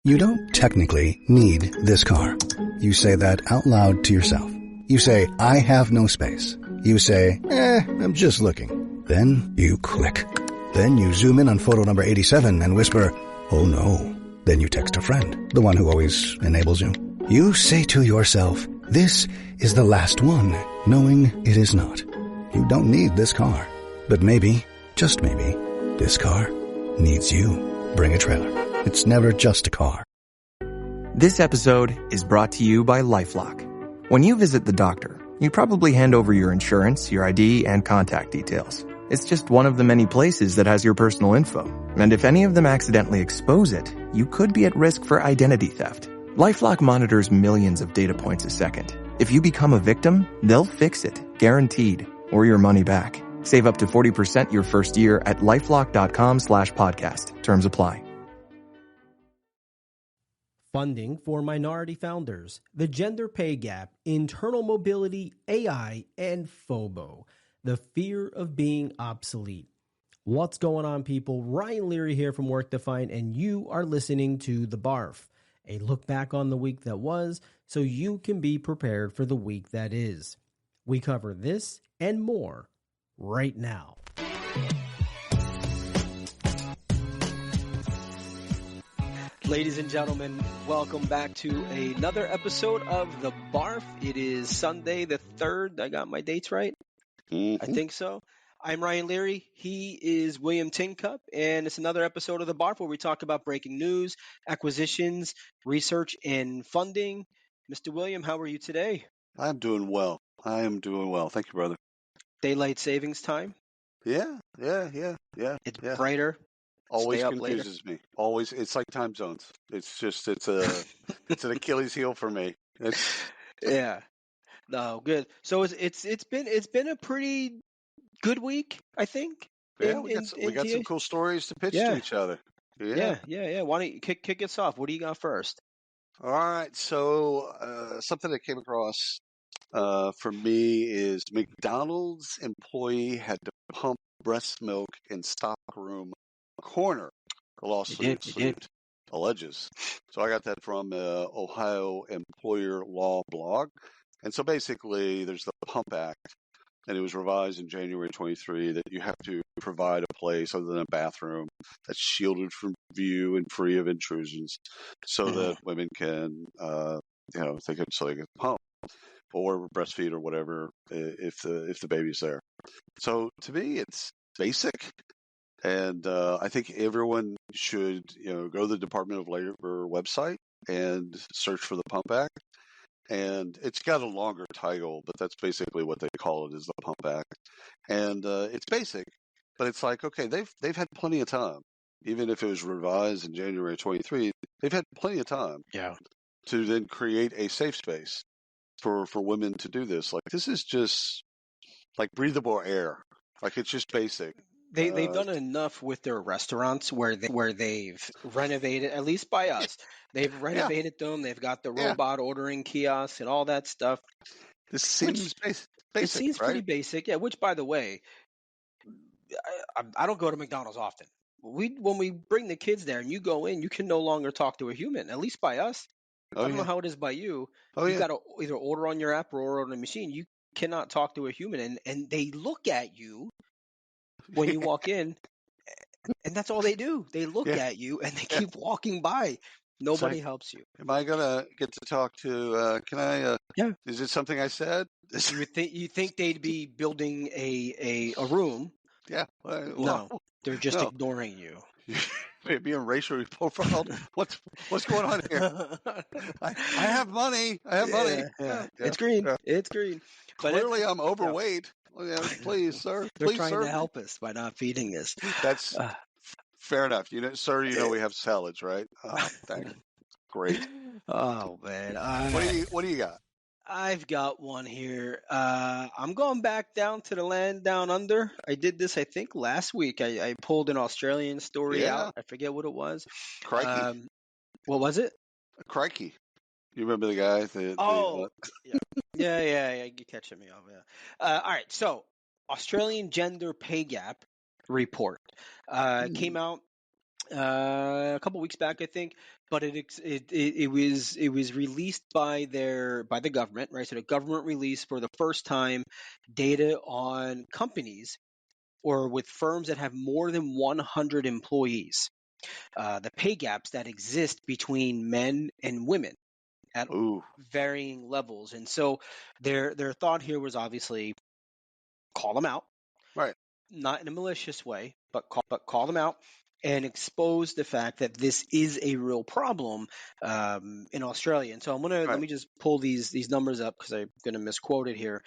You don't technically need this car. You say that out loud to yourself. You say, I have no space. You say, I'm just looking. Then you click. Then you zoom in on photo number 87 and whisper, oh no. Then you text a friend, the one who always enables you. You say to yourself, this is the last one, knowing it is not. You don't need this car. But maybe, just maybe, this car needs you. Bring a trailer. It's never just a car. This episode is brought to you by LifeLock. When you visit the doctor, you probably hand over your insurance, your ID, and contact details. It's just one of the many places that has your personal info. And if any of them accidentally expose it, you could be at risk for identity theft. LifeLock monitors millions of data points a second. If you become a victim, they'll fix it, guaranteed, or your money back. Save up to 40% your first year at LifeLock.com/podcast. Terms apply. Funding for minority founders, the gender pay gap, internal mobility, AI, and FOBO, the fear of being obsolete. What's going on, people? Ryan Leary here from Workday, and you are listening to The BARF, a look back on the week that was so you can be prepared for the week that is. We cover this and more right now. Ladies and gentlemen, welcome back to another episode of The BARF. It is Sunday the 3rd. I got my dates right? I think so. I'm Ryan Leary. He is William Tincup, and it's another episode of The BARF where we talk about breaking news, acquisitions, research, and funding. Mr. William, how are you today? I'm doing well. Thank you, brother. Daylight savings time? Yeah. It's brighter. Always Stay up confuses me. Always, it's like time zones. It's an Achilles heel for me. Yeah. No, good. So it's been a pretty good week, I think. Yeah, we got some cool stories to pitch to each other. Yeah. Why don't you kick us off? What do you got first? All right. So something that came across for me is McDonald's employee had to pump breast milk in stockroom corner. The lawsuit alleges. So I got that from Ohio Employer Law blog. And so basically there's the Pump Act, and it was revised in January 23 that you have to provide a place other than a bathroom that's shielded from view and free of intrusions so that women can, they can pump or breastfeed or whatever if the baby's there. So to me, it's basic. And I think everyone should, go to the Department of Labor website and search for the Pump Act. And it's got a longer title, but that's basically what they call it, is the Pump Act. And it's basic, but it's like, okay, they've had plenty of time. Even if it was revised in January 23, they've had plenty of time to then create a safe space for women to do this. Like, this is just like breathable air. Like, it's just basic. They've done enough with their restaurants where they've renovated, at least by us. They've renovated them. They've got the robot ordering kiosks and all that stuff. This seems basic. It seems right? pretty basic, yeah. Which, by the way, I don't go to McDonald's often. When we bring the kids there and you go in, you can no longer talk to a human. At least by us. I don't know how it is by you. You've got to either order on your app or order on the machine. You cannot talk to a human, and they look at you when you walk in, and that's all they do. They look at you and they keep walking by. Nobody helps you. Am I gonna get to talk to? Can I? Is it something I said? You think they'd be building a room? Yeah. No, they're just ignoring you. Being racially profiled. What's going on here? I have money. Yeah. It's green. It's green. But clearly, I'm overweight. Please, sir. They're trying to help us by not feeding us. That's fair enough. Sir, we have salads, right? Thanks. Great. Oh man. What do you got? I've got one here. I'm going back down to the land down under. I did this, I think, last week. I pulled an Australian story out. I forget what it was. Crikey. What was it? Crikey. You remember the guy? Yeah. You're catching me off. Yeah. All right. So, Australian gender pay gap report came out a couple weeks back, I think. but it was released by the government, right? So the government released for the first time data on companies or with firms that have more than 100 employees, the pay gaps that exist between men and women at Ooh. varying levels. And so their thought here was obviously call them out, Right. not in a malicious way, but call them out and expose the fact that this is a real problem in Australia. And so let me just pull these numbers up because I'm going to misquote it here.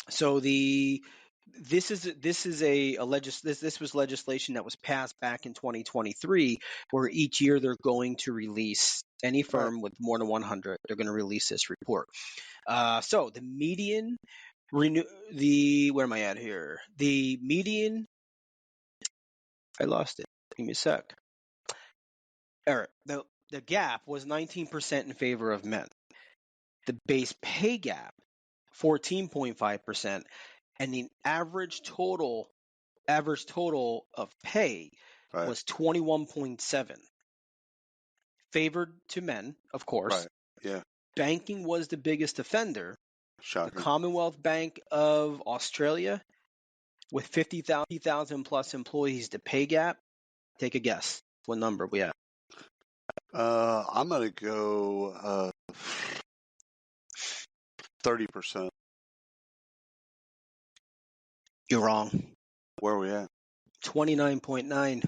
So this was legislation that was passed back in 2023, where each year they're going to release any firm with more than 100. They're going to release this report. So the median where am I at here? The median. I lost it. Give me a sec. Eric, the gap was 19% in favor of men. The base pay gap, 14.5%, and the average total of pay was 21.7. Favored to men, of course. Right. Yeah. Banking was the biggest offender. Shocking. The Commonwealth Bank of Australia, with 50,000 plus employees, the pay gap. Take a guess. What number we at? I'm gonna go 30%. You're wrong. Where are we at? 29.9.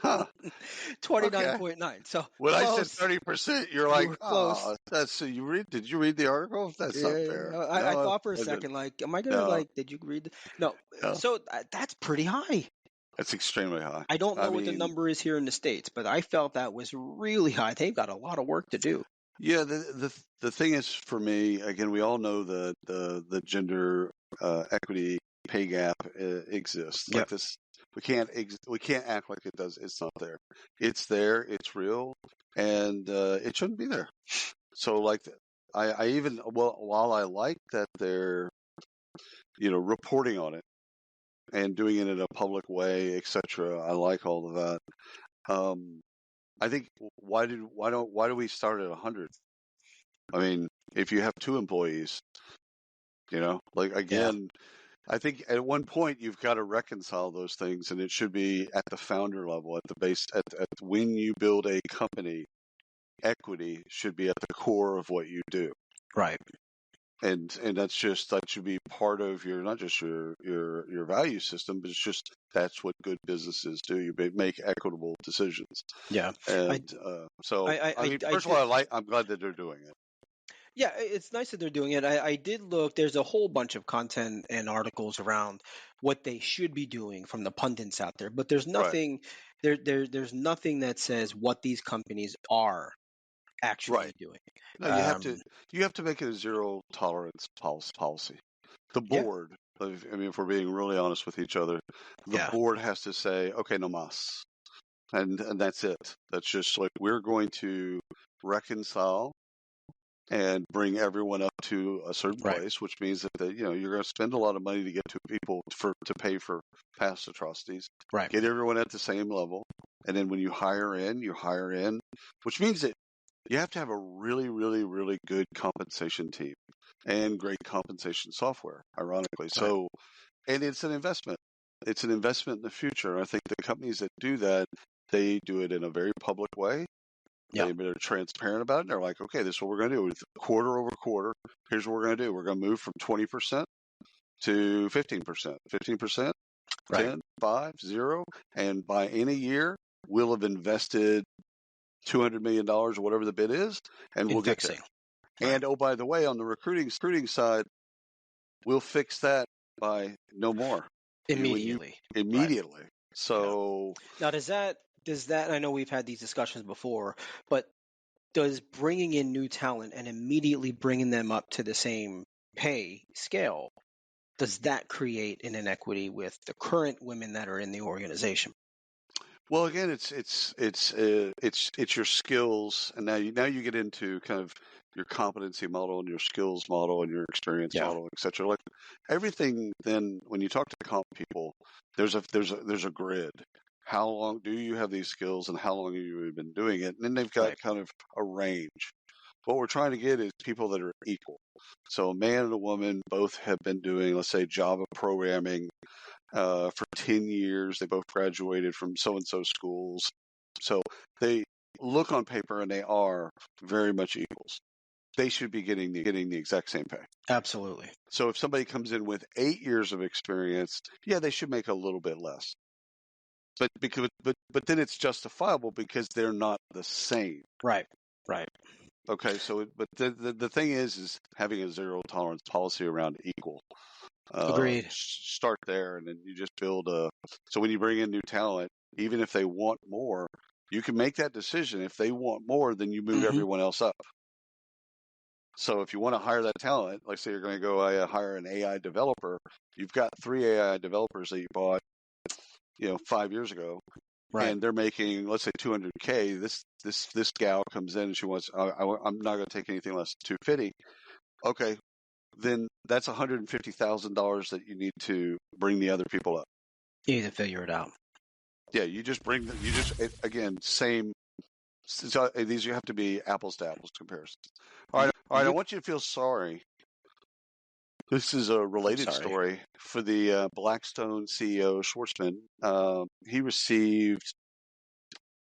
Huh. 29.9. Okay. So when close. I said 30%, you're You like, were close. did you read the article? That's not fair. I No, thought for a I didn't. second, like, am I gonna No, did you read? No. no. So that's pretty high. That's extremely high. I don't know I what the mean, number is here in the States, but I felt that was really high. They've got a lot of work to do. yeah. The thing is, for me, again, we all know that the gender equity pay gap exists. Yep. Like this, we can't act like it does. It's not there. It's there. It's real, and it shouldn't be there. So, like, I even while I like that they're reporting on it and doing it in a public way, etc. I like all of that. I think why do we start at 100? I mean, if you have 2 employees, like again, I think at one point you've got to reconcile those things, and it should be at the founder level, at the base, at when you build a company, equity should be at the core of what you do. Right. And that should be part of your, not just your value system, but it's just that's what good businesses do. You make equitable decisions. Yeah. And first of all, I'm glad that they're doing it. Yeah, it's nice that they're doing it. I did look. There's a whole bunch of content and articles around what they should be doing from the pundits out there, but there's nothing. There's nothing that says what these companies are actually doing. No, you have to make it a zero tolerance policy. The board, I mean, if we're being really honest with each other, the board has to say, okay, no mas, and that's it. That's just like, we're going to reconcile and bring everyone up to a certain place, which means that you're going to spend a lot of money to get to people to pay for past atrocities. Right. Get everyone at the same level, and then when you hire in, which means that you have to have a really, really, really good compensation team and great compensation software, ironically. So, and it's an investment. It's an investment in the future. And I think the companies that do that, they do it in a very public way. They're transparent about it. They're like, okay, this is what we're going to do. With quarter over quarter, here's what we're going to do. We're going to move from 20% to 15%. 15%, 10, 5, 0. And by any year, we'll have invested $200 million or whatever the bid is, and we'll get there. And oh, by the way, on the recruiting side, we'll fix that by no more Immediately. Immediately. So now, does that? I know we've had these discussions before, but does bringing in new talent and immediately bringing them up to the same pay scale, does that create an inequity with the current women that are in the organization? Well, again, it's your skills, and now you get into kind of your competency model and your skills model and your experience model, etc. Like everything. Then when you talk to comp people, there's a grid. how long do you have these skills and how long have you been doing it? And then they've got kind of a range. What we're trying to get is people that are equal. So a man and a woman both have been doing, let's say, Java programming for 10 years. They both graduated from so-and-so schools. So they look on paper and they are very much equals. They should be getting the exact same pay. Absolutely. So if somebody comes in with 8 years of experience, yeah, they should make a little bit less. But then it's justifiable because they're not the same. Right. Okay, so but the thing is having a zero tolerance policy around equal. Agreed. Start there, and then you just build a. So when you bring in new talent, even if they want more, you can make that decision. If they want more, then you move everyone else up. So if you want to hire that talent, like say you're going to go hire an AI developer, you've got 3 AI developers that you bought, 5 years ago, and they're making, let's say, $200K. This gal comes in and she wants, I'm not going to take anything less than $250. Okay, then that's $150,000 that you need to bring the other people up. You need to figure it out. Yeah, again, same. So these you have to be apples to apples comparisons. All right. I want you to feel sorry. This is a related story for the Blackstone CEO Schwartzman. He received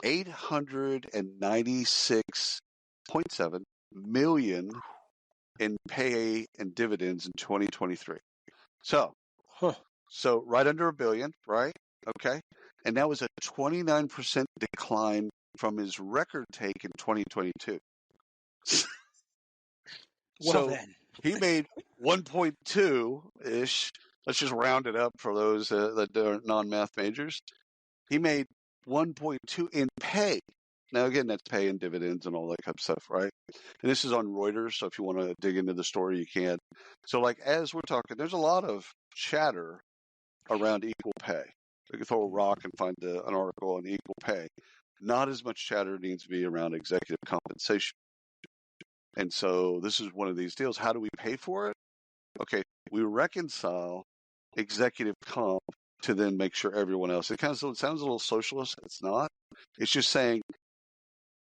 $896.7 million in pay and dividends in 2023. So right under $1 billion, right? Okay, and that was a 29% decline from his record take in 2022. Well, then he made 1.2-ish. Let's just round it up for those that are non-math majors. He made 1.2 in pay. Now, again, that's pay and dividends and all that kind of stuff, right? And this is on Reuters, so if you want to dig into the story, you can. So, as we're talking, there's a lot of chatter around equal pay. You can throw a rock and find an article on equal pay. Not as much chatter needs to be around executive compensation. And so this is one of these deals. How do we pay for it? Okay, we reconcile executive comp to then make sure everyone else. It sounds a little socialist. It's not. It's just saying,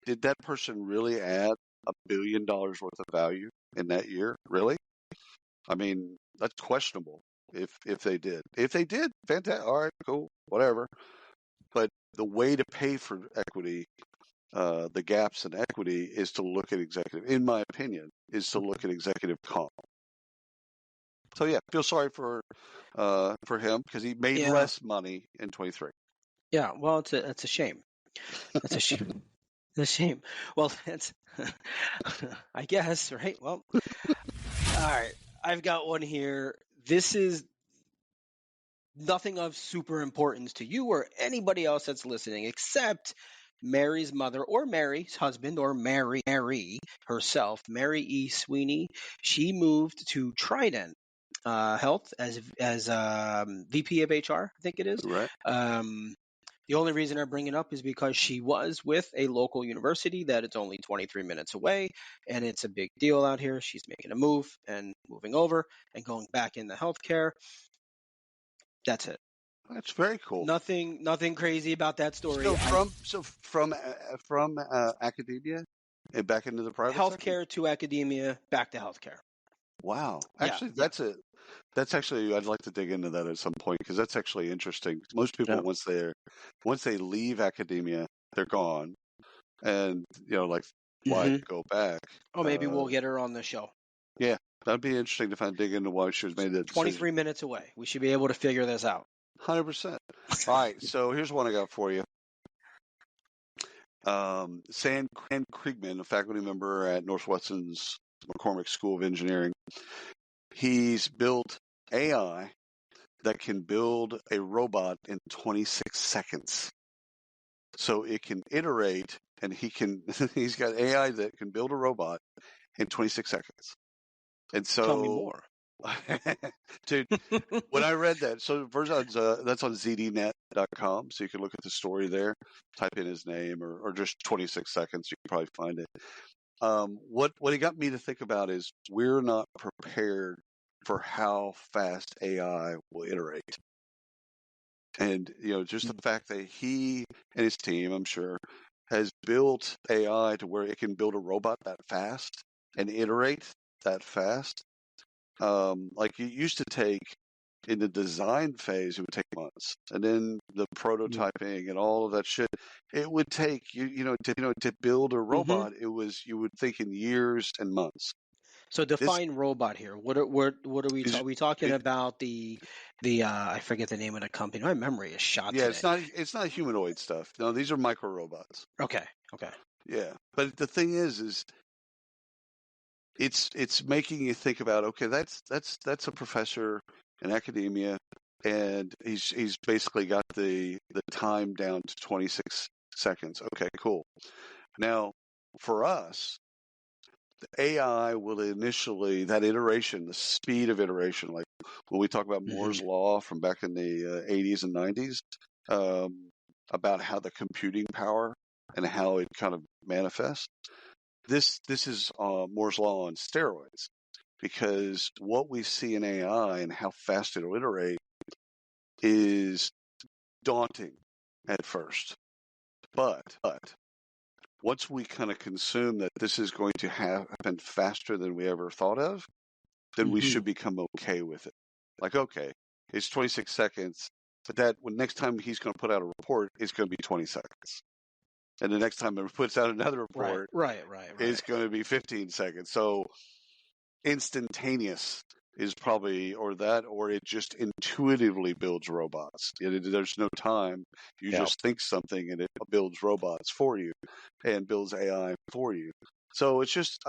did that person really add $1 billion worth of value in that year? Really? I mean, that's questionable if they did. If they did, fantastic. All right, cool, whatever. But the way to pay for equity, the gaps in equity, is to look at executive. In my opinion, is to look at executive comp. So yeah, feel sorry for him because he made less money in 23. Yeah, well, it's a shame. It's a shame. It's a shame. Well, it's I guess, right? Well, all right. I've got one here. This is nothing of super importance to you or anybody else that's listening, except Mary's mother or Mary's husband or Mary herself, Mary E. Sweeney. She moved to Trident Health as VP of HR, I think it is. Right. The only reason I bring it up is because she was with a local university that it's only 23 minutes away, and it's a big deal out here. She's making a move and moving over and going back into healthcare. That's it. That's very cool. Nothing crazy about that story. From academia and back into the private healthcare sector? to academia, back to healthcare. Wow. Actually, that's actually, I'd like to dig into that at some point because that's actually interesting. Most people, once they leave academia, they're gone. And, why go back? Oh, maybe we'll get her on the show. Yeah, that'd be interesting to dig into why she was made that decision. 23 minutes away. We should be able to figure this out. 100%. All right, so here's one I got for you. Sam Kriegman, a faculty member at Northwestern's McCormick School of Engineering, he's built AI that can build a robot in 26 seconds. So it can iterate, and he's got AI that can build a robot in 26 seconds. And so, tell me more. Dude, when I read that, so that's on zdnet.com, so you can look at the story there, type in his name, or just 26 seconds, you can probably find it. What it got me to think about is we're not prepared for how fast AI will iterate. And, just the fact that he and his team, I'm sure, has built AI to where it can build a robot that fast and iterate that fast. Like it used to take, in the design phase, it would take months. And then the prototyping and all of that shit, it would take, to build a robot, you would think in years and months. So define robot here. What are we Is- are we talking about? The I forget the name of the company. My memory is shot Yeah, today. it's not humanoid stuff. No, these are micro robots. Okay. Yeah, but the thing is it's making you think about, okay, that's a professor in academia, and he's basically got the time down to 26 seconds. Okay, cool. Now, for us, the AI will initially, that iteration, the speed of iteration, like when we talk about Moore's law from back in the 80s and 90s, about how the computing power and how it kind of manifests. This is Moore's law on steroids, because what we see in AI and how fast it'll iterate is daunting at first. But once we kind of consume that this is going to happen faster than we ever thought of, then we should become okay with it. Like, okay, it's 26 seconds, but next time he's going to put out a report, it's going to be 20 seconds. And the next time he puts out another report, Right. it's going to be 15 seconds. So instantaneous is probably, or it just intuitively builds robots. There's no time. You just think something and it builds robots for you and builds AI for you. So it's just,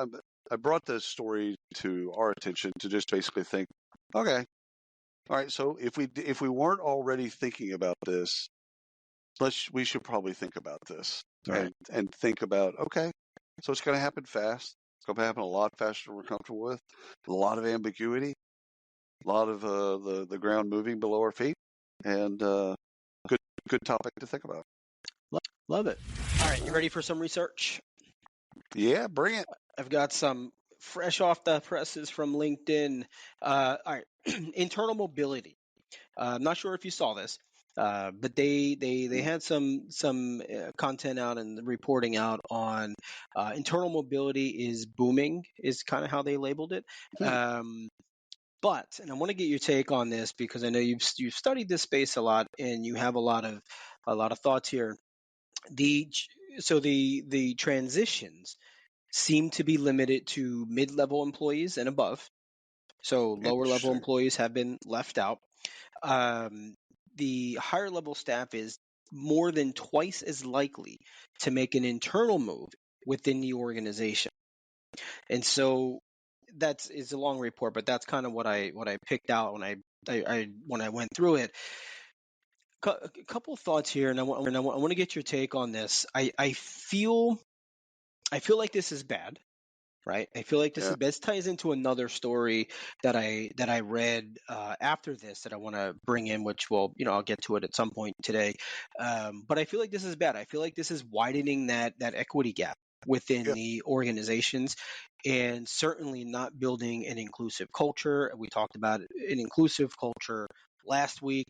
I brought this story to our attention to just basically think, okay, all right, so if we weren't already thinking about this, we should probably think about this. Right. And think about, okay, so it's going to happen fast. It's going to happen a lot faster than we're comfortable with. A lot of ambiguity, a lot of the ground moving below our feet, and good topic to think about. Love it. All right, you ready for some research? Yeah, bring it. I've got some fresh off the presses from LinkedIn. All right, internal mobility. I'm not sure if you saw this, but they had some content out and reporting out on internal mobility is booming, is kind of how they labeled it. But, and I want to get your take on this because I know you've studied this space a lot and you have a lot of thoughts here. The transitions seem to be limited to mid-level employees and above. So lower level employees have been left out. The higher level staff is more than twice as likely to make an internal move within the organization. And so is a long report, but that's kind of what I picked out when I went through it. A couple of thoughts here, and I want to get your take on this. I feel like this is bad. Right. I feel like this ties into another story that I read after this that I want to bring in, which I'll get to it at some point today. But I feel like this is bad. I feel like this is widening that equity gap within the organizations, and certainly not building an inclusive culture. We talked about an inclusive culture last week.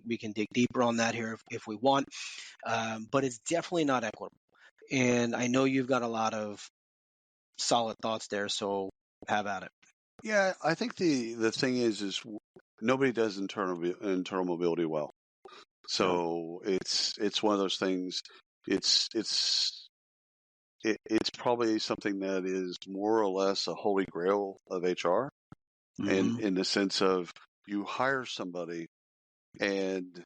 We can dig deeper on that here if we want, but it's definitely not equitable. And I know you've got a lot of solid thoughts there, so have at it. Yeah, I think the thing is nobody does internal mobility well. So it's one of those things. It's probably something that is more or less a holy grail of HR, and in the sense of you hire somebody and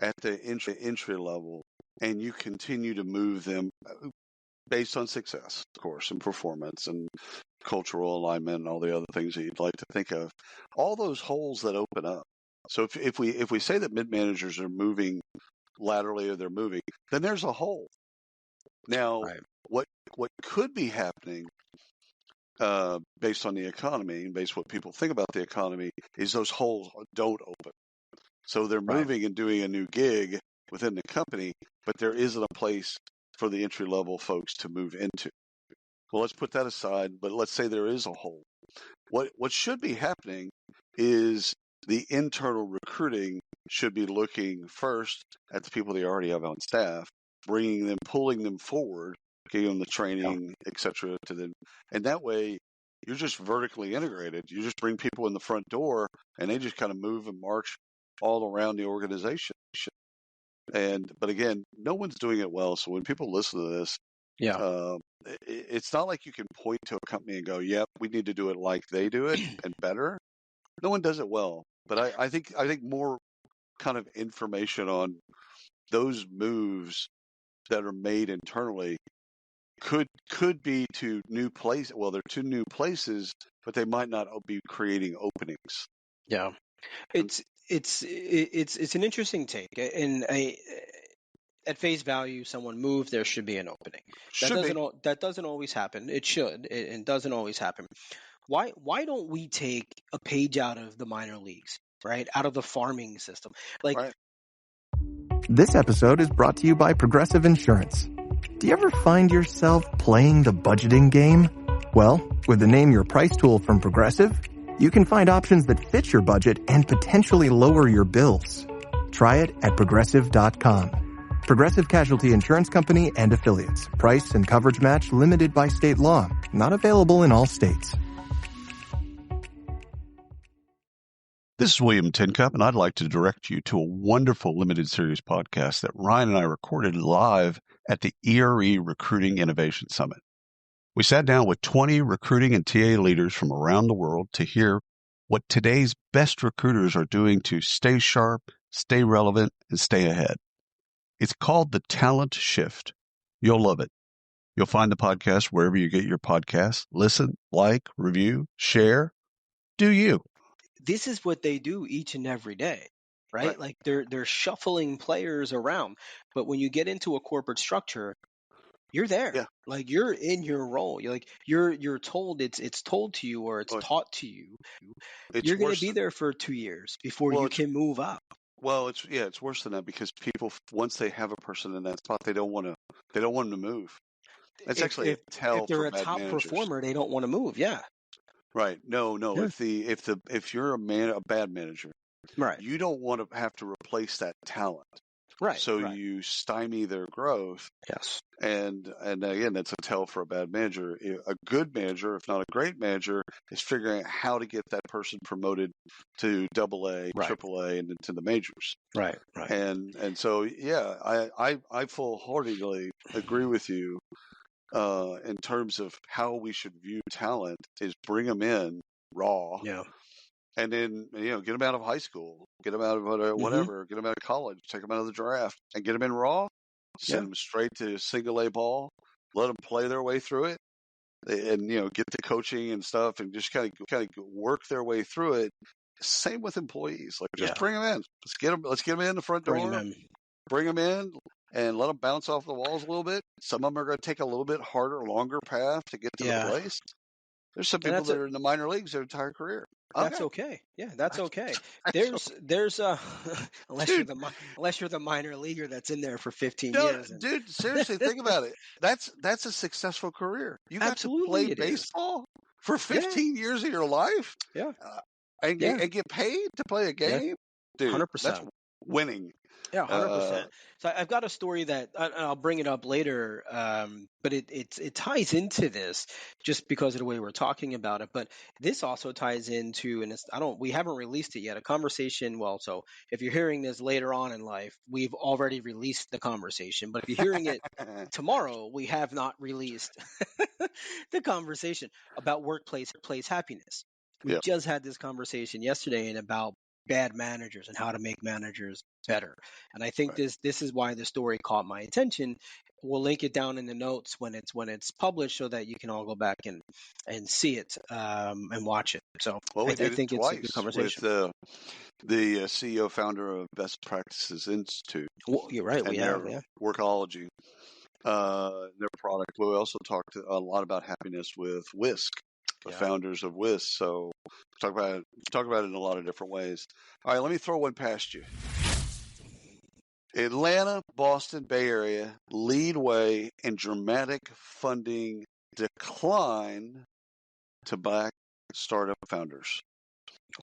at the entry level, and you continue to move them based on success, of course, and performance and cultural alignment and all the other things that you'd like to think of. All those holes that open up. So if we say that mid managers are moving laterally or they're moving, then there's a hole. Now, what could be happening based on the economy and based on what people think about the economy is those holes don't open. So they're moving and doing a new gig within the company, but there isn't a place for the entry level folks to move into. Well, let's put that aside, but let's say there is a hole. What should be happening is the internal recruiting should be looking first at the people they already have on staff, bringing them, pulling them forward, giving them the training, et cetera, to them. And that way, you're just vertically integrated. You just bring people in the front door, and they just kind of move and march all around the organization. But again, no one's doing it well. So when people listen to this, it's not like you can point to a company and go, "Yep, we need to do it like they do it and better." No one does it well. But I think more kind of information on those moves that are made internally could be to new places. Well, they're to new places, but they might not be creating openings. Yeah, it's an interesting take, and at face value, someone moves, there should be an opening. That doesn't always happen. It should, and doesn't always happen. Why don't we take a page out of the minor leagues, right? Out of the farming system, like. Right. This episode is brought to you by Progressive Insurance. Do you ever find yourself playing the budgeting game? Well, with the Name Your Price tool from Progressive, you can find options that fit your budget and potentially lower your bills. Try it at Progressive.com. Progressive Casualty Insurance Company and Affiliates. Price and coverage match limited by state law. Not available in all states. This is William Tincup, and I'd like to direct you to a wonderful limited series podcast that Ryan and I recorded live at the ERE Recruiting Innovation Summit. We sat down with 20 recruiting and TA leaders from around the world to hear what today's best recruiters are doing to stay sharp, stay relevant, and stay ahead. It's called The Talent Shift. You'll love it. You'll find the podcast wherever you get your podcasts. Listen, like, review, share. Do you. This is what they do each and every day, right? Like they're shuffling players around. But when you get into a corporate structure, you're there. Yeah. Like you're in your role. You're told it's told to you or it's taught to you. You're going to be there for 2 years before you can move up. Well, it's worse than that because people, once they have a person in that spot, they don't want them to move. That's actually a tell if they're for a bad top managers. performer, they don't want to move. Yeah. Right. No. Yeah. If you're a bad manager, right, you don't want to have to replace that talent. Right. So you stymie their growth. Yes. And again, that's a tell for a bad manager. A good manager, if not a great manager, is figuring out how to get that person promoted to AA, AAA, and into the majors. Right. Right. And so I full-heartedly agree with you. In terms of how we should view talent is bring them in raw, and then get them out of high school, get them out of whatever, get them out of college, take them out of the draft, and get them in raw, send them straight to single A ball, let them play their way through it, and get the coaching and stuff, and just kind of work their way through it. Same with employees, like just bring them in, let's get them in the front door, bring them in. And let them bounce off the walls a little bit. Some of them are going to take a little bit harder, longer path to get to the place. There's some people that are in the minor leagues their entire career. That's okay. Yeah, that's okay. There's unless you're the minor leaguer that's in there for 15 years. Dude, seriously, think about it. That's a successful career. You got to play baseball for 15 years of your life. Yeah. And get paid to play a game. Dude, 100%. That's winning. Yeah, 100%. So I've got a story that I'll bring it up later, but it ties into this just because of the way we're talking about it. But this also ties into, and we haven't released it yet, a conversation. Well, so if you're hearing this later on in life, we've already released the conversation. But if you're hearing it tomorrow, we have not released the conversation about workplace happiness. We just had this conversation yesterday and about bad managers and how to make managers better. And I think this is why the story caught my attention. We'll link it down in the notes when it's published so that you can all go back and see it and watch it. So I think it's a good conversation. With the CEO founder of Best Practices Institute. Well, you're right. We have Workology. Their product. We also talked a lot about happiness with Whisk. The founders of Whisk. So talk about it in a lot of different ways. All right, let me throw one past you. Atlanta, Boston, Bay Area lead way in dramatic funding decline to Black startup founders.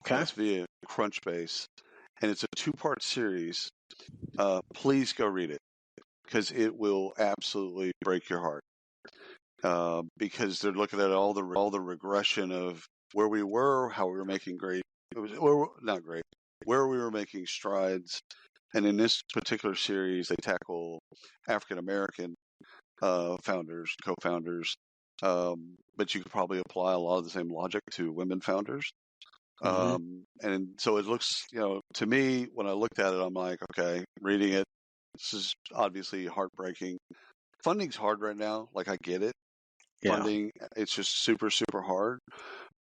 Okay. That's via Crunchbase. and it's a 2-part series. Please go read it, because it will absolutely break your heart. Because they're looking at all the regression of where we were, how we were making where we were making strides. And in this particular series, they tackle African American founders, co-founders, but you could probably apply a lot of the same logic to women founders. And so it looks, to me, when I looked at it, I'm like, okay, reading it, this is obviously heartbreaking. Funding's hard right now. Like, I get it. Yeah. Funding, it's just super, super hard.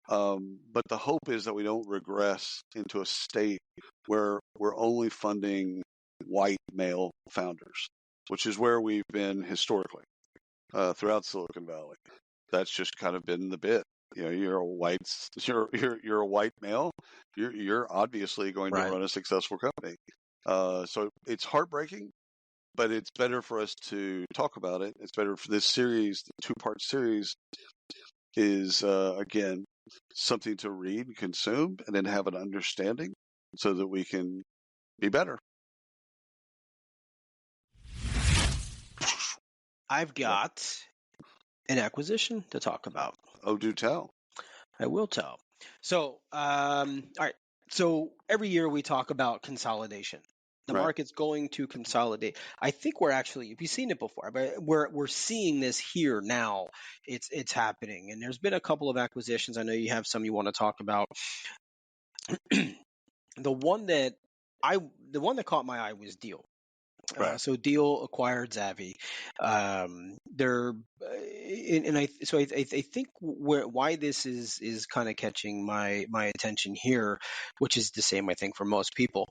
But the hope is that we don't regress into a state where we're only funding white male founders, which is where we've been historically throughout Silicon Valley. That's just kind of been the bit. You're a white male. You're obviously going to run a successful company. So it's heartbreaking, but it's better for us to talk about it. It's better for this series. The 2-part series is again something to read and consume, and then have an understanding so that we can be better. I've got an acquisition to talk about. Oh, do tell. I will tell. So, all right. So every year we talk about consolidation. The market's going to consolidate. I think we've seen it before, but we're seeing this here now. It's happening, and there's been a couple of acquisitions. I know you have some you want to talk about. The one that caught my eye was Deal. So Deal acquired Zavi. I think why this is kind of catching my attention here, which is the same I think for most people.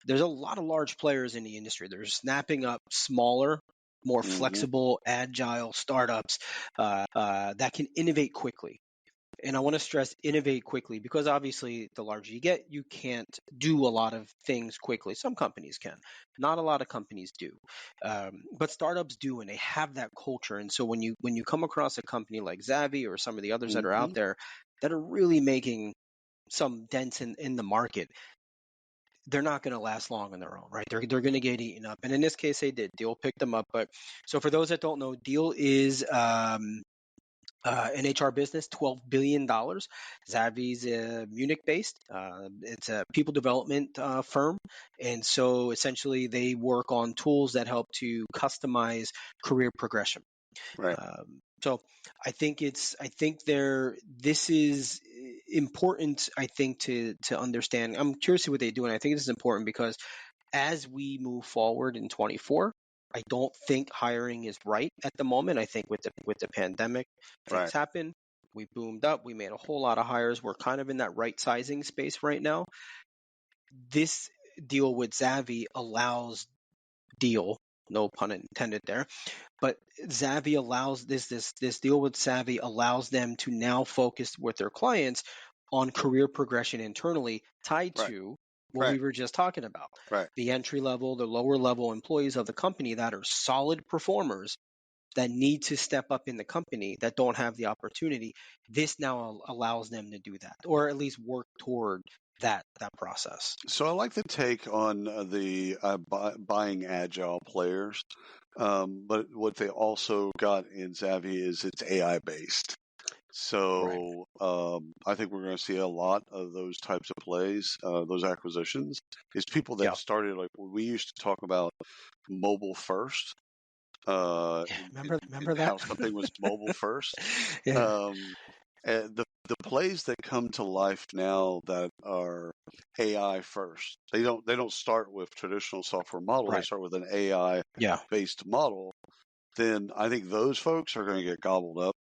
There's a lot of large players in the industry. They're snapping up smaller, more flexible, agile startups that can innovate quickly. And I want to stress innovate quickly, because obviously the larger you get, you can't do a lot of things quickly. Some companies can, not a lot of companies do, but startups do, and they have that culture. And so when you come across a company like Zavi or some of the others that are out there that are really making some dents in the market, they're not going to last long on their own, right? They're going to get eaten up. And in this case, they did. Deal picked them up. But so for those that don't know, Deal is an HR business, $12 billion. Zavi's Munich-based. It's a people development firm. And so essentially they work on tools that help to customize career progression. So I think this is important, I think, to understand. I'm curious to see what they do. And I think this is important because as we move forward in 24, I don't think hiring is right at the moment. I think with the pandemic, things happen. We boomed up. We made a whole lot of hires. We're kind of in that right sizing space right now. This deal with Zavi allows Deal, no pun intended there, but Zavi allows this deal with Zavi allows them to now focus with their clients on career progression internally, tied to what we were just talking about. The entry level, the lower level employees of the company that are solid performers that need to step up in the company that don't have the opportunity. This now allows them to do that, or at least work toward that process. So I like the take on the buying agile players, but what they also got in Zavi is it's AI based. So I think we're going to see a lot of those types of plays, those acquisitions. Is people that started, like we used to talk about mobile first. Remember that? How something was mobile first. The plays that come to life now that are AI first, they don't start with traditional software model. They start with an AI based model. Then I think those folks are going to get gobbled up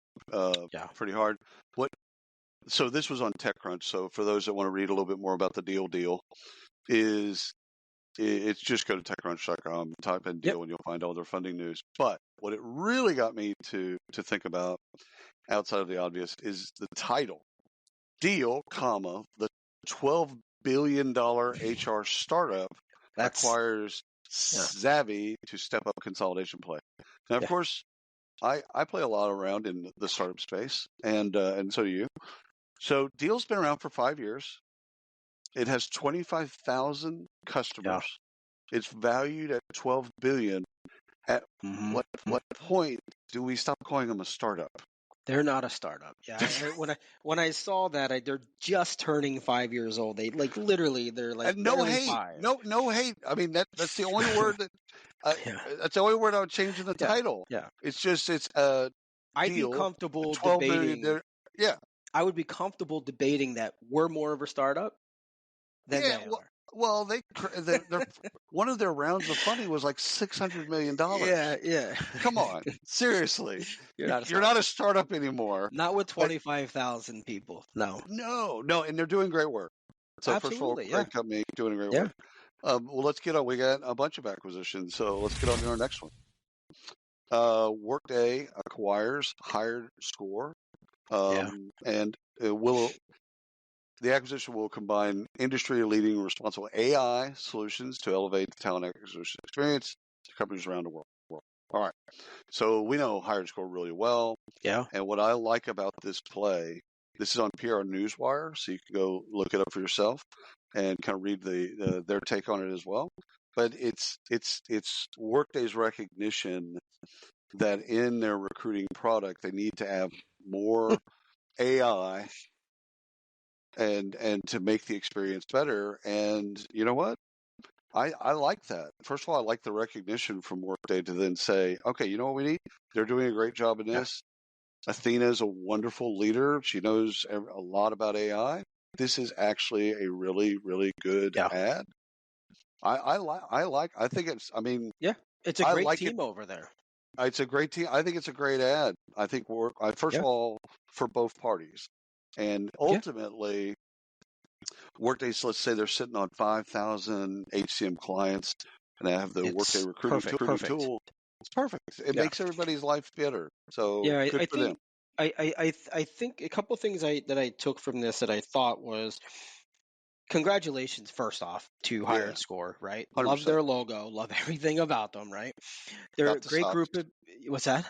pretty hard. So this was on TechCrunch. So for those that want to read a little bit more about the deal, it's just go to TechCrunch.com, type in deal, and you'll find all their funding news. But what it really got me to think about, outside of the obvious, is the title. Deal, the $12 billion HR startup acquires Zavi to step up consolidation play. Now, of course, I play a lot around in the startup space, and so do you. So Deal's been around for 5 years. It has 25,000 customers. It's valued at $12 billion. At what point do we stop calling them a startup? They're not a startup. Yeah. When I saw that, they're just turning 5 years old. They literally they're like And no barely hate, 5. no hate. I mean that's the only word that Yeah. that's the only word I would change in the title. Yeah. It's a I'd be deal. comfortable 12 debating. billion. Yeah. I would be comfortable debating that we're more of a startup than they are. Well, they're one of their rounds of funding was like $600 million. Yeah. Come on, seriously, You're not a startup anymore. Not with 25,000 people. No, and they're doing great work. So absolutely, first of all, great company doing great work. Well, let's get on. We got a bunch of acquisitions, so let's get on to our next one. Workday acquires HiredScore, and the acquisition will combine industry-leading responsible AI solutions to elevate the talent acquisition experience to companies around the world. All right. So we know HiredScore really well. Yeah. And what I like about this play, this is on PR Newswire, so you can go look it up for yourself and kind of read their take on it as well. But it's Workday's recognition that in their recruiting product they need to have more AI and to make the experience better. And you know what? I like that. First of all, I like the recognition from Workday to then say, okay, you know what we need? They're doing a great job in this. Athena is a wonderful leader. She knows a lot about AI. This is actually a really, really good ad. I think it's, I mean, it's a great team over there. It's a great team. I think it's a great ad. I think first of all, for both parties. And ultimately, Workday's, let's say they're sitting on 5,000 HCM clients and they have the Workday recruiting tool. It's perfect. It makes everybody's life better. So good for them. I think a couple of things that I took from this that I thought was, congratulations, first off, to HiredScore, right? 100%. Love their logo, love everything about them, right? They're a great group of. What's that?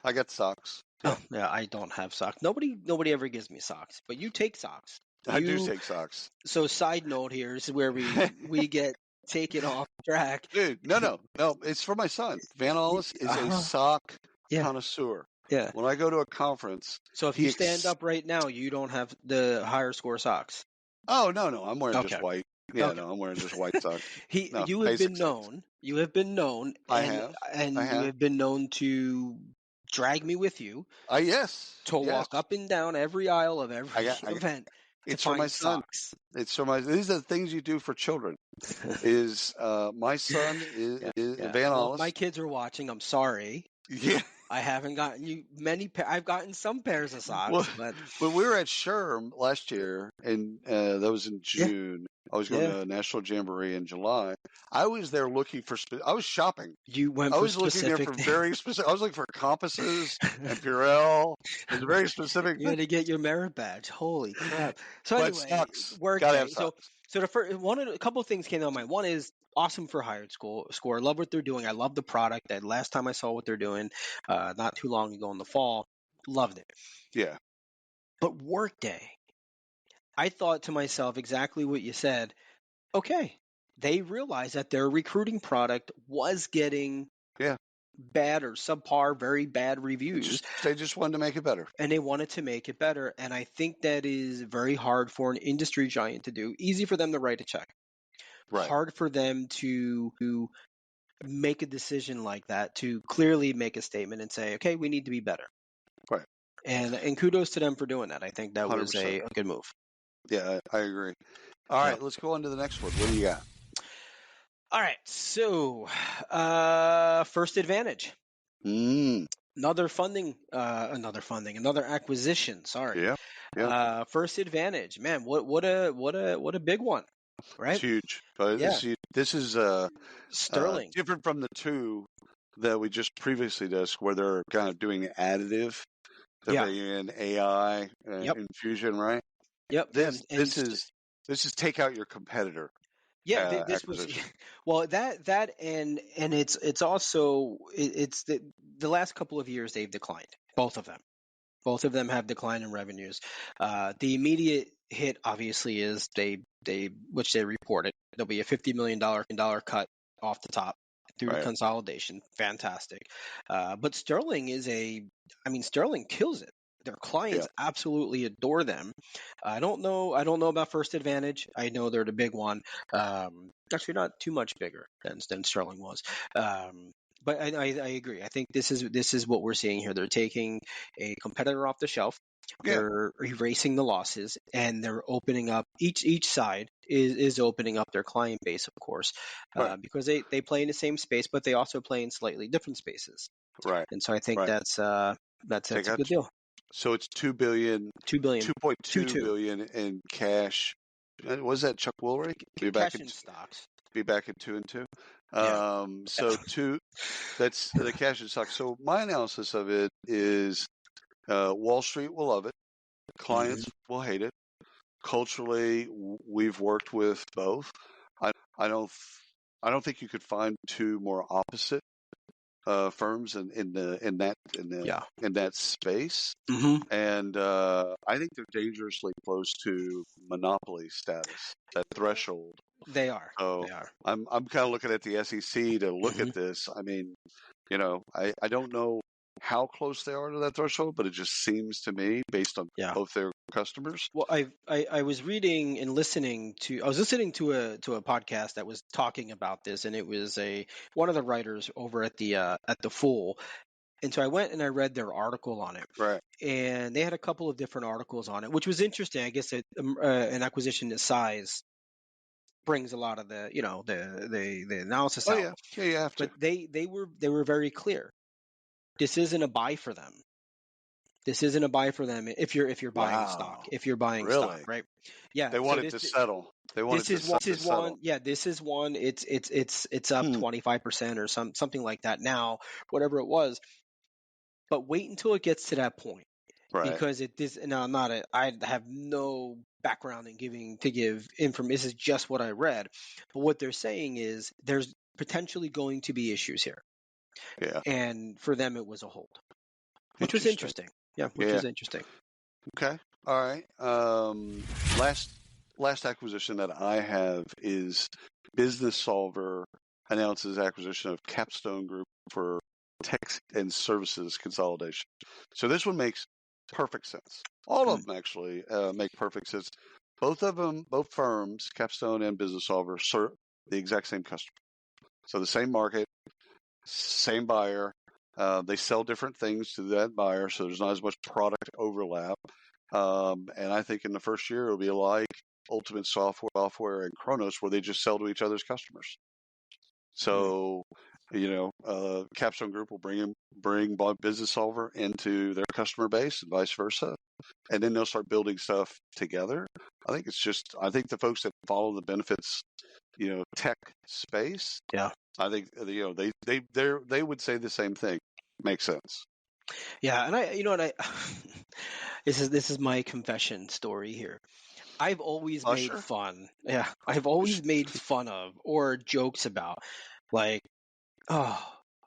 I got socks. Yeah. Oh, yeah, I don't have socks. Nobody ever gives me socks, but you take socks. I do take socks. So side note here, this is where we get taken off track. Dude, no. It's for my son. Van Ollis is a sock connoisseur. Yeah. When I go to a conference. So if you stand up right now, you don't have the HiredScore socks. Oh, no. I'm wearing just white. Yeah, no, I'm wearing just white socks. You have been known. You have been known. You have been known to drag me with you. To walk up and down every aisle of every event. It's for my son. Socks. It's for my. These are the things you do for children. Is my son is Van Ollis. My kids are watching. I'm sorry. Yeah. I haven't gotten you many. I've gotten some pairs of socks, but when we were at SHRM last year, and that was in June. I was going to a national jamboree in July. I was there looking for. I was shopping. You went. I was looking there for very specific. I was looking for compasses and Purell. It was very specific. You had to get your merit badge. Holy crap! So anyway, socks. Workday. Gotta have socks. So the first a couple of things came to mind. One is awesome for HiredScore. Love what they're doing. I love the product. That last time I saw what they're doing, not too long ago in the fall, loved it. Yeah. But Workday, I thought to myself exactly what you said. Okay, they realized that their recruiting product was getting bad or subpar, very bad reviews. They just wanted to make it better. And they wanted to make it better. And I think that is very hard for an industry giant to do. Easy for them to write a check. Right. Hard for them to make a decision like that, to clearly make a statement and say, okay, we need to be better. Right. And kudos to them for doing that. I think that 100%. Was a good move. Yeah, I agree. All right, let's go on to the next one. What do you got? All right, so First Advantage. Another acquisition. Sorry. Yeah. First Advantage, man. What a big one, right? It's huge. But this is sterling. Different from the two that we just previously discussed, where they're kind of doing additive. They're bringing in AI infusion, right? Yep. This is take out your competitor. Yeah, this was that and it's also it's the last couple of years they've declined. Both of them have declined in revenues. The immediate hit obviously is they which they reported. There'll be a $50 million cut off the top through consolidation. Fantastic. But Sterling Sterling kills it. Their clients absolutely adore them. I don't know about First Advantage. I know they're the big one. Actually, not too much bigger than Sterling was. But I agree. I think this is what we're seeing here. They're taking a competitor off the shelf. They're erasing the losses, and they're opening up. Each side is opening up their client base, of course, because they play in the same space, but they also play in slightly different spaces. Right. And so I think that's a good deal. So it's $2 billion, $2.2 billion in cash. Was that Chuck Woolery? Cash in stocks. Be back at 2 and 2. So that's the cash in stocks. So my analysis of it is Wall Street will love it. Clients will hate it. Culturally, we've worked with both. I don't think you could find two more opposite firms in that space. And I think they're dangerously close to monopoly status, that threshold. They are. So they are. I'm kind of looking at the SEC to look at this. I mean, I don't know how close they are to that threshold, but it just seems to me, based on both their customers. Well, I was reading and listening to a podcast that was talking about this, and it was one of the writers over at the Fool. And so I went and I read their article on it. Right. And they had a couple of different articles on it, which was interesting. I guess an acquisition this size brings a lot of the analysis out. Yeah, you have to. But they were very clear. This isn't a buy for them. This isn't a buy for them if you're buying stock. If you're buying stock, right? Yeah. They want it to settle. They want this is one. Yeah, this is one. It's up 25% or something like that now, whatever it was. But wait until it gets to that point. Right. Because I have no background in to give information. This is just what I read. But what they're saying is there's potentially going to be issues here. Yeah. And for them, it was a hold, which was interesting. Yeah, which is interesting. Okay. All right. Last acquisition that I have is Business Solver announces acquisition of Capstone Group for tech and services consolidation. So this one makes perfect sense. All of them actually make perfect sense. Both firms, Capstone and Business Solver, serve the exact same customer. So the same market, same buyer. They sell different things to that buyer, so there's not as much product overlap. And I think in the first year it'll be like Ultimate Software and Kronos, where they just sell to each other's customers. So, Capstone Group will bring Business Solver into their customer base and vice versa, and then they'll start building stuff together. I think the folks that follow the benefits, tech space. Yeah. I think they would say the same thing. Makes sense. Yeah, and this is my confession story here. I've always made fun. Yeah, I've always made fun of or jokes about, like,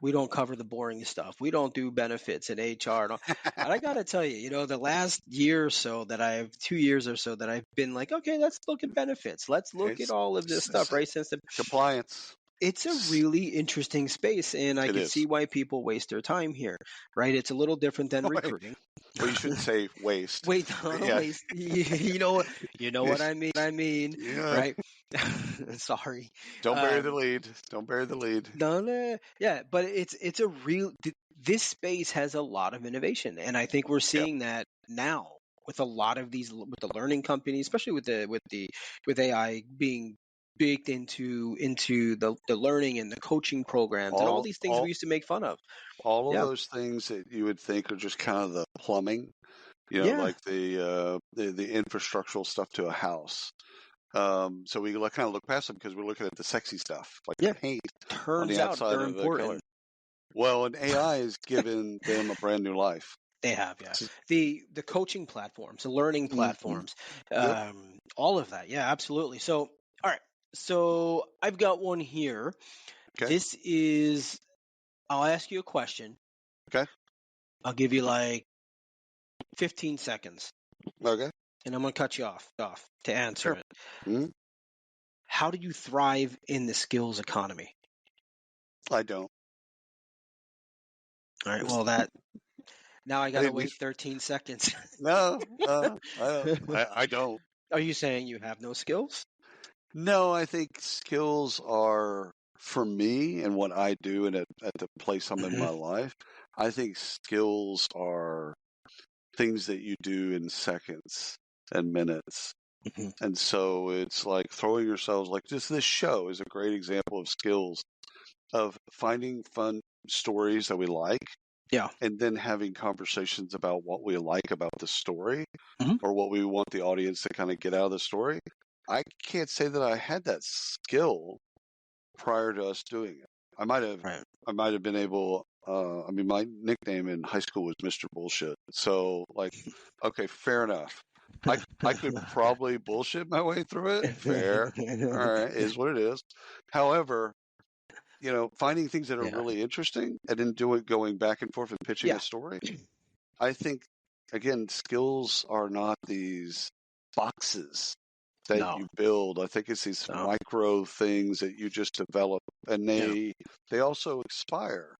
we don't cover the boring stuff. We don't do benefits and HR. And I got to tell you, the last 2 years or so that I've been like, okay, let's look at benefits. Let's look at all of this stuff, right? Since the compliance. It's a really interesting space, and I can see why people waste their time here, right? It's a little different than recruiting. Well, you shouldn't say waste. Waste. You know what I mean, right? Sorry. Don't bury the lead. Don't bury the lead. No. Yeah, but it's a real. This space has a lot of innovation, and I think we're seeing that now with a lot of these, with the learning companies, especially with AI being baked into the learning and the coaching programs and all these things we used to make fun of. All of those things that you would think are just kind of the plumbing, like the infrastructural stuff to a house. So we kind of look past them because we're looking at the sexy stuff, like the paint on the outside of the color. Well, and AI has given them a brand new life. They have, yeah. The coaching platforms, the learning platforms, all of that. Yeah, absolutely. So, all right. So I've got one here. Okay. I'll ask you a question. Okay. I'll give you like 15 seconds. Okay. And I'm going to cut you off to answer it. How do you thrive in the skills economy? I don't. All right. Well, now I I got to think wait 13 seconds. no, I don't. Are you saying you have no skills? No, I think skills are for me and what I do and at the place I'm in my life. I think skills are things that you do in seconds and minutes. Mhm. And so it's like throwing yourselves, like just this show is a great example of skills of finding fun stories that we like Yeah. and then having conversations about what we like about the story Mhm. or what we want the audience to kind of get out of the story. I can't say that I had that skill prior to us doing it. I might have been able. I mean, my nickname in high school was Mr. Bullshit. So, like, okay, fair enough. I could probably bullshit my way through it. Fair, all right, is what it is. However, finding things that are Yeah. really interesting and then going back and forth and pitching Yeah. a story. I think again, skills are not these boxes that No. you build. I think it's these No. micro things that you just develop, and Yeah. they also expire.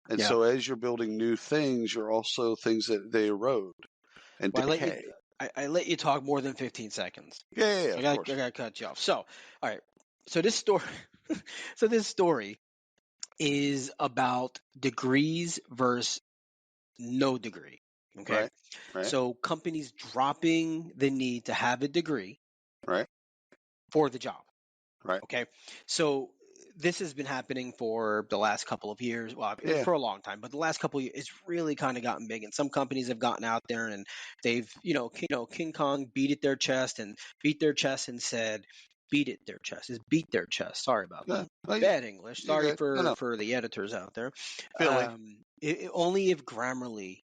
And Yeah. so as you're building new things, you're also things that they erode and Well, decay. I let you talk more than 15 seconds. Yeah, I of got course. to cut you off. So, all right. So this story, so this story is about degrees versus no degree. Okay. Right, right, So companies dropping the need to have a degree right, for the job. right. Okay. So this has been happening for the last couple of years. Well, Yeah, for a long time, but the last couple of years, it's really kind of gotten big. And some companies have gotten out there and they've, King Kong beat their chest and said, beat it their chest is beat their chest. Sorry about that. Bad English. you're Sorry good. No, for the editors out there. Philly. Only if Grammarly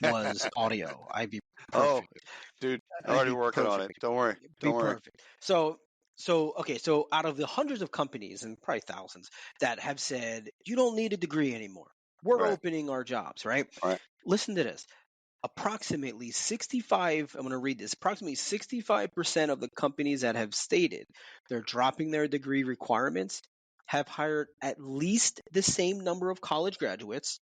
was audio, I'd be Oh, perfect. dude, I'd already be working on it. perfect. Don't worry. Be Don't worry. perfect. Okay, so out of the hundreds of companies and probably thousands that have said you don't need a degree anymore, we're Right, opening our jobs, right? right, Listen to this. Approximately 65, I'm going to read this. Approximately 65% of the companies that have stated they're dropping their degree requirements have hired at least the same number of college graduates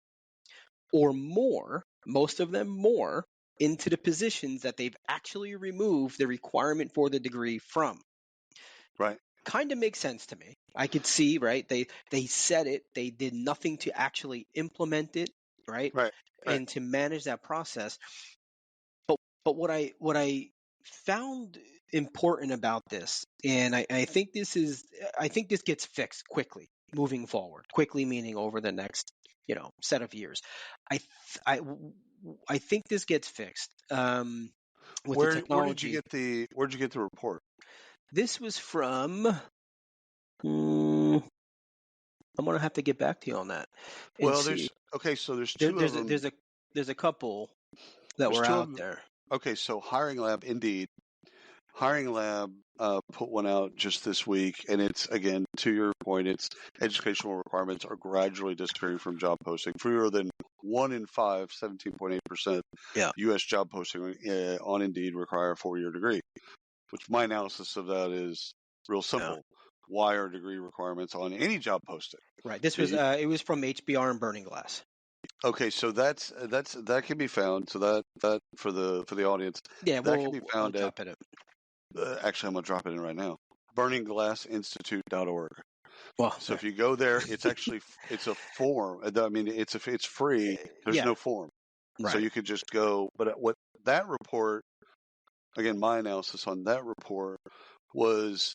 or more, most of them more, into the positions that they've actually removed the requirement for the degree from. right, Kind of makes sense to me. I could see, right? They said it, they did nothing to actually implement it, right? right, right. And to manage that process. But what I found important about this, and I think this gets fixed quickly moving forward. Quickly meaning over the next set of years. I th- I think this gets fixed with the Where did you technology. get the report? This was from. I'm gonna have to get back to you on that and Well, see. so there's There, two of there's a, them. there's a couple that There's were two of out them. there. Okay, so Hiring Lab, Indeed, Hiring Lab put one out just this week, and it's again to your point, it's educational requirements are gradually disappearing from job posting. Fewer than 1 in 5, 17.8% Yeah. U.S. job posting on Indeed require a 4-year degree. Which my analysis of that is real Yeah. simple. Why are degree requirements on any job posting? Right. This was it was from HBR and Burning Glass. Okay, so that can be found. So that for the audience, Yeah, that can be I'll found at. drop it. Actually, I'm gonna drop it in right now. BurningGlassInstitute.org. Well, So if you go there, it's actually it's a form. I mean, it's free. There's yeah, no form, so right. you could just go. But what that report, again, my analysis on that report was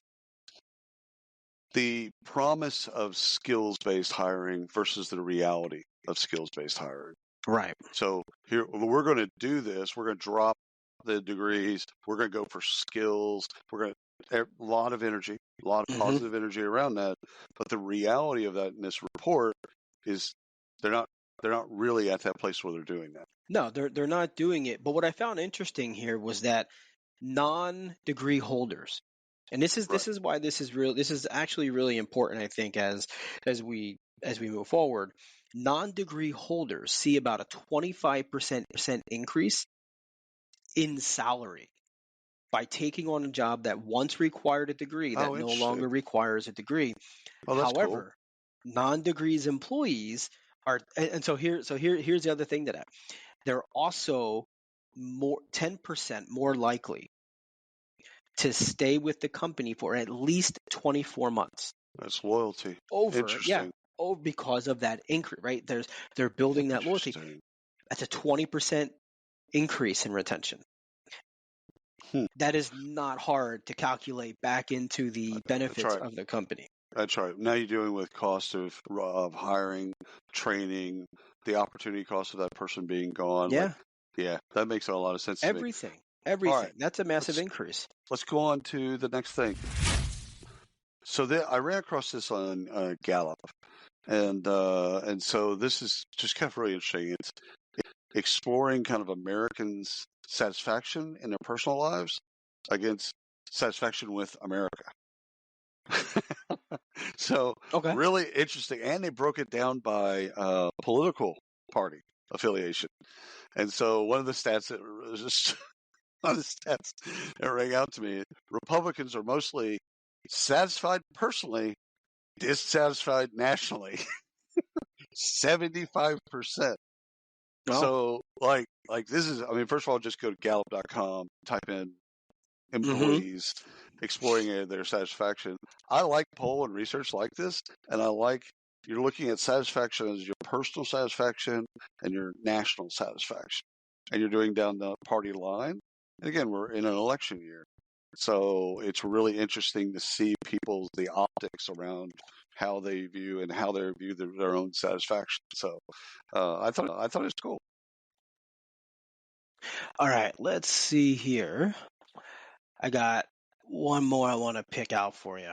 the promise of skills-based hiring versus the reality of skills-based hiring. Right. So here we're going to do this. We're going to drop the degrees. We're going to go for skills. We're going to a lot of energy, a lot of positive energy around that. But the reality of that in this report is they're not really at that place where they're doing that. No, they're not doing it. But what I found interesting here was that non-degree holders, and this Right. is why this is real. This is actually really important, I think, as we move forward. Non-degree holders see about a 25% increase in salary by taking on a job that once required a degree that no longer requires a degree. Oh, that's cool. However, non-degrees employees are, and so here's the other thing to that. They're also 10% more likely to stay with the company for at least 24 months. That's loyalty. Interesting. Because of that increase, right? They're building that loyalty. That's a 20% increase in retention. That is not hard to calculate back into the benefits of the company. That's right. Now you're dealing with cost of hiring, training, the opportunity cost of that person being gone. Yeah. That makes a lot of sense to me. Everything. Right. That's a massive increase. Let's go on to the next thing. So I ran across this on Gallup, and so this is just kind of really interesting. It's exploring kind of Americans' satisfaction in their personal lives against satisfaction with America. So really interesting. And they broke it down by political party affiliation. And so one of the stats that was just that rang out to me, Republicans are mostly satisfied personally, dissatisfied nationally. 75%. So like this is, I mean, first of all, just go to gallup.com, type in employees exploring their satisfaction. I like poll and research like this, and I like you're looking at satisfaction as your personal satisfaction and your national satisfaction, and you're doing down the party line. And again, we're in an election year, so it's really interesting to see the optics around how they view and how they view their own satisfaction. So I thought it was cool. All right, let's see here. I got one more I want to pick out for you.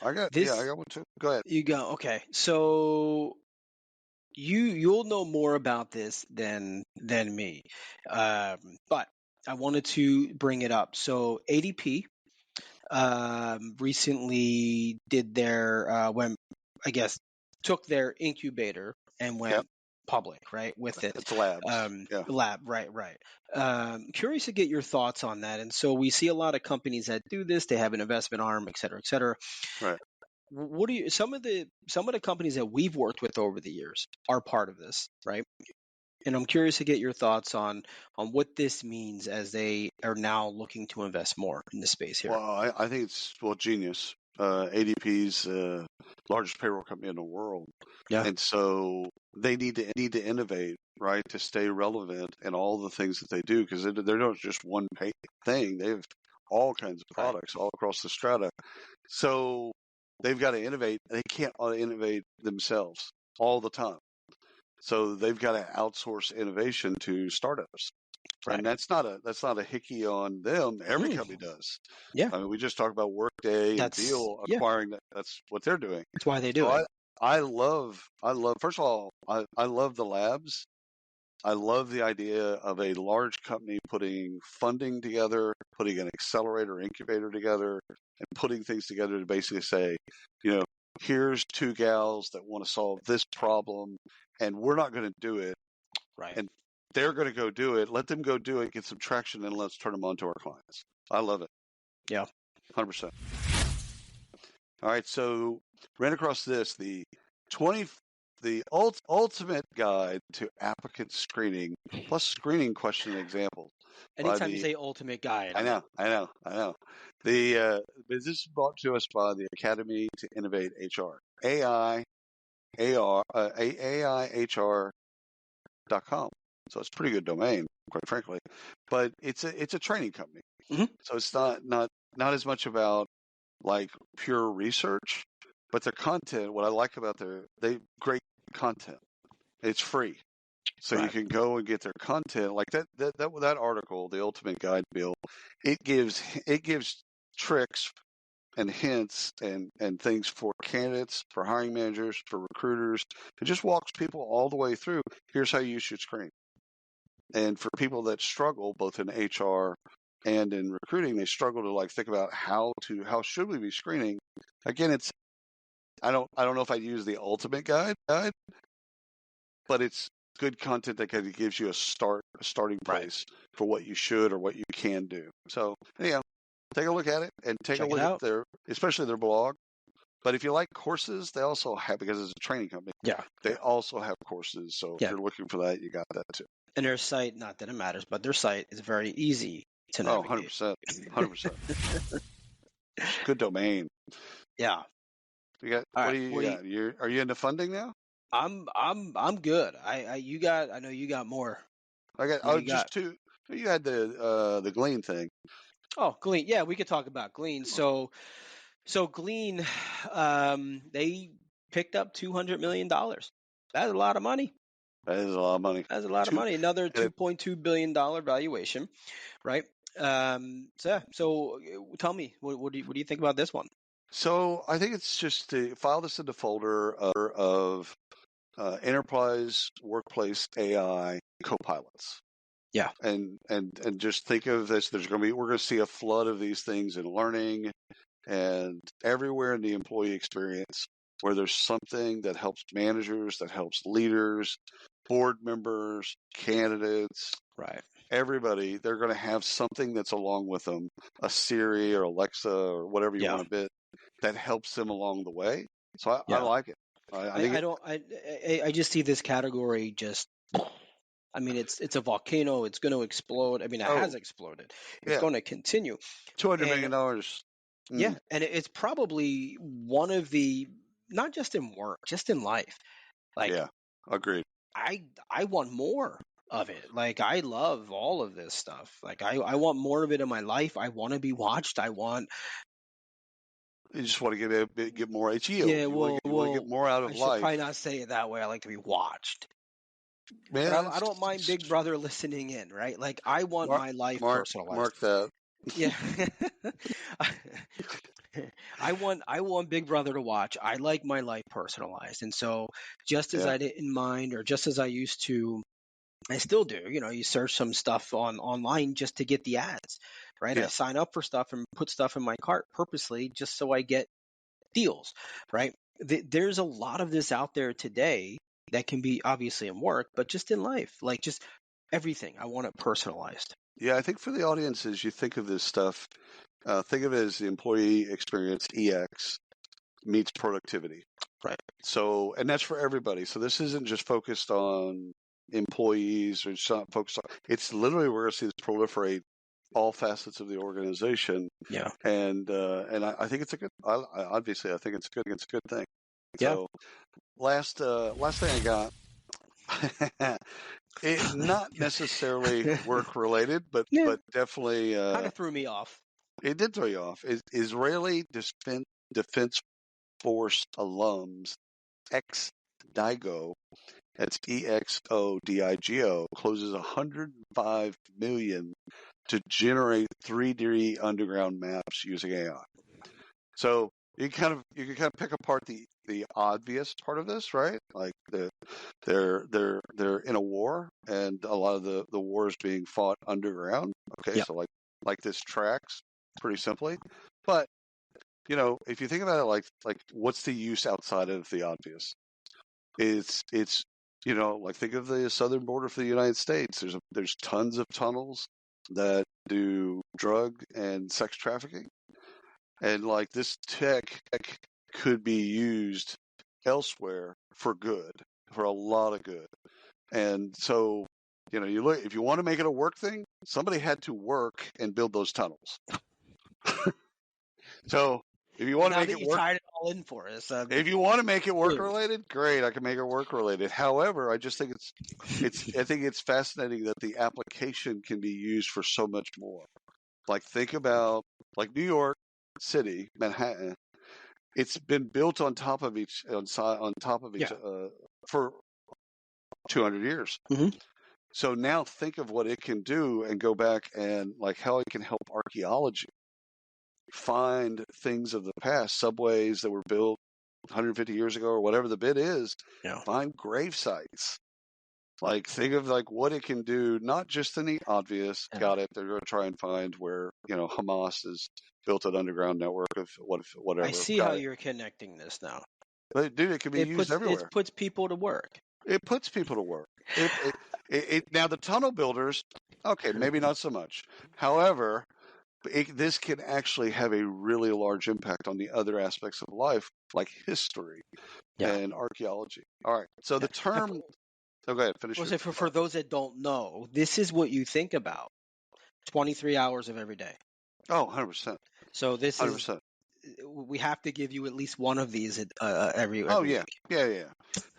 I got one too. Go ahead. You go. Okay. So you'll know more about this than me. But I wanted to bring it up. So ADP recently did their took their incubator and went public, right, with it. It's labs. Lab, right. Curious to get your thoughts on that. And so we see a lot of companies that do this. They have an investment arm, et cetera, et cetera. Right. What are some of the companies that we've worked with over the years are part of this, right? And I'm curious to get your thoughts on what this means as they are now looking to invest more in the space here. Well, I think it's genius. ADP's largest payroll company in the world, and so they need to innovate, right, to stay relevant in all the things that they do, because they're not just one thing. They have all kinds of products all across the strata. So they've got to innovate. They can't innovate themselves all the time. So they've got to outsource innovation to startups. Right. And that's not a hickey on them. Every company does. Yeah. I mean, we just talked about Workday and Deal acquiring that. That's what they're doing. That's why they do it. I love, first of all, I love the labs. I love the idea of a large company putting funding together, putting an accelerator, incubator together, and putting things together to basically say, here's two gals that want to solve this problem, and we're not going to do it. Right. And they're going to go do it. Let them go do it, get some traction, and let's turn them on to our clients. I love it. Yeah. 100%. All right. So ran across this, the ultimate guide to applicant screening plus screening question and examples. Anytime you say ultimate guide. I know. This is brought to us by the Academy to Innovate HR. AIHR.com. So it's a pretty good domain, quite frankly. But it's a training company. So it's not as much about like pure research, but their content. What I like about they great content. It's free, so you can go and get their content. Like that article, the Ultimate Guide, Bill. It gives tricks and hints and things for candidates, for hiring managers, for recruiters. It just walks people all the way through. Here's how you should screen. And for people that struggle, both in HR and in recruiting, they struggle to think about how should we be screening. Again, I don't know if I'd use the ultimate guide, but it's good content that kind of gives you a starting place for what you should or what you can do. So anyhow, take a look at it and take a Check it look out. at especially their blog. But if you like courses, they also have, because it's a training company, Yeah. they also have courses. So if Yeah. you're looking for that, you got that too. And their site, not that it matters, but their site is very easy to Oh, navigate. 100%. 100%. Good domain. Yeah. You got, All what right. do you got? Are you into funding now? I'm good. I know you got more. I got, What do you got? you had the Glean thing. Oh, Glean. Yeah, we could talk about Glean. So Glean, they picked up $200 million. That's a lot of money. That is a lot of money. That's a lot of money. Another $2.2 billion valuation, right? So tell me, what do you think about this one? So I think it's just to file this in the folder of enterprise workplace AI copilots. Yeah. And just think of this. We're going to see a flood of these things in learning and everywhere in the employee experience where there's something that helps managers, that helps leaders, board members, candidates, Right. everybody. They're going to have something that's along with them, a Siri or Alexa or whatever you want to bid, that helps them along the way. So I like it. I just see this category just. I mean, it's a volcano. It's going to explode. I mean, it has exploded. It's going to continue. $200 million. Yeah, and it's probably one of the, not just in work, just in life. Like, yeah, agreed. I want more of it. Like, I love all of this stuff. Like, I want more of it in my life. I want to be watched. You just want to get more yield. Yeah, you want to get more out of life. I should probably not say it that way. I like to be watched. Man, but I don't mind Big Brother listening in, right? Like, I want my life personalized. Mark that. Yeah. I want Big Brother to watch. I like my life personalized. And so just as I didn't mind, or just as I used to, I still do, you search some stuff online just to get the ads, right? Yeah. I sign up for stuff and put stuff in my cart purposely just so I get deals, right? There's a lot of this out there today that can be obviously in work, but just in life, like just everything. I want it personalized. Yeah, I think for the audience, as you think of this stuff, think of it as the employee experience, EX, meets productivity. Right. So, and that's for everybody. So this isn't just focused on employees, or it's not focused on, it's literally, we're going to see this proliferate all facets of the organization. Yeah. And I think it's a good, obviously I think it's a good thing. Yeah. So last thing I got, it not necessarily work related, but definitely kind of threw me off. It did throw you off. Israeli Defense Force alums Exodigo, that's EXODIGO, closes $105 million to generate 3D underground maps using AI. So you can kind of pick apart the obvious part of this, right? Like they're in a war, and a lot of the war is being fought underground. Okay, so like this tracks pretty simply, but if you think about it, like what's the use outside of the obvious? It's like think of the southern border for the United States. There's tons of tunnels that do drug and sex trafficking. And like this tech could be used elsewhere for good, for a lot of good. And so, you look, if you want to make it a work thing, somebody had to work and build those tunnels. So if you want to make it work, tied it all in for us. If you want to make it work related, great, I can make it work related. However, I just think I think it's fascinating that the application can be used for so much more. Like think about like New York City, Manhattan. It's been built on top of each for 200 years. Mm-hmm. So now think of what it can do, and go back and like how it can help archaeology find things of the past, subways that were built 150 years ago or whatever the bit is. Find grave sites. Like think of like what it can do, not just in the obvious. Got it. They're going to try and find where Hamas has built an underground network of whatever. I see how you're connecting this now. But dude, it can be used everywhere. It puts people to work. It puts people to work. Now the tunnel builders, okay, maybe not so much. However, this can actually have a really large impact on the other aspects of life, like history and archaeology. All right. So the term. Oh, go ahead. Finish. For those that don't know, this is what you think about 23 hours of every day. Oh, 100%. So this 100%. is, we have to give you at least one of these every yeah. week. Yeah.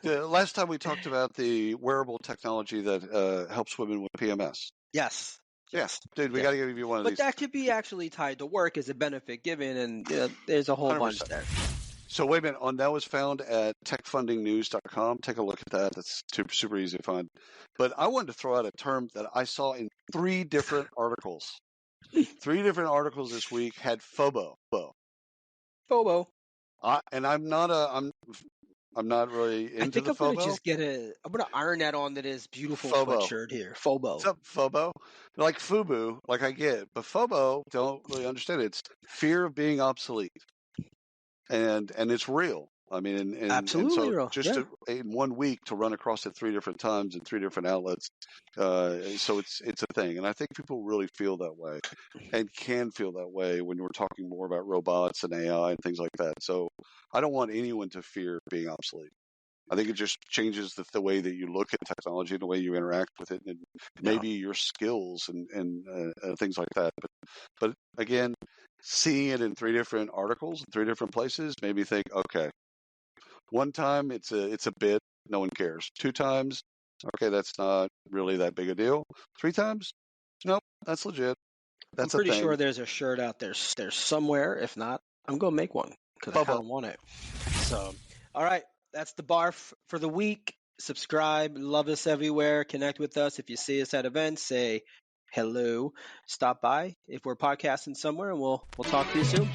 The last time we talked about the wearable technology that helps women with PMS. Yes. Yes, dude, we got to give you one of these. But that could be actually tied to work as a benefit given, and there's a whole 100%. Bunch there. So wait a minute, that was found at techfundingnews.com. Take a look at that. That's super easy to find. But I wanted to throw out a term that I saw in 3 different articles. 3 different articles this week had FOBO. FOBO. And I'm not really into the FOBO. I'm gonna iron that on to this beautiful sweatshirt here. FOBO. What's up, FOBO? Like FUBU, like I get, but FOBO, don't really understand it. It's fear of being obsolete, and it's real. I mean, and absolutely and so real. Just in 1 week to run across it 3 different times in 3 different outlets, so it's a thing, and I think people really feel that way, and can feel that way when we're talking more about robots and AI and things like that. So I don't want anyone to fear being obsolete. I think it just changes the way that you look at technology and the way you interact with it, and maybe your skills and things like that. But again, seeing it in 3 different articles, in 3 different places, made me think, okay, 1 time it's a bit, no one cares. 2 times, okay, that's not really that big a deal. 3 times, nope, that's legit. That's I'm pretty sure there's a shirt out there. There's somewhere. If not, I'm gonna make one because I kind of want it. So, all right. That's the BARF for the week. Subscribe, love us everywhere, connect with us. If you see us at events, say hello, stop by if we're podcasting somewhere, and we'll talk to you soon.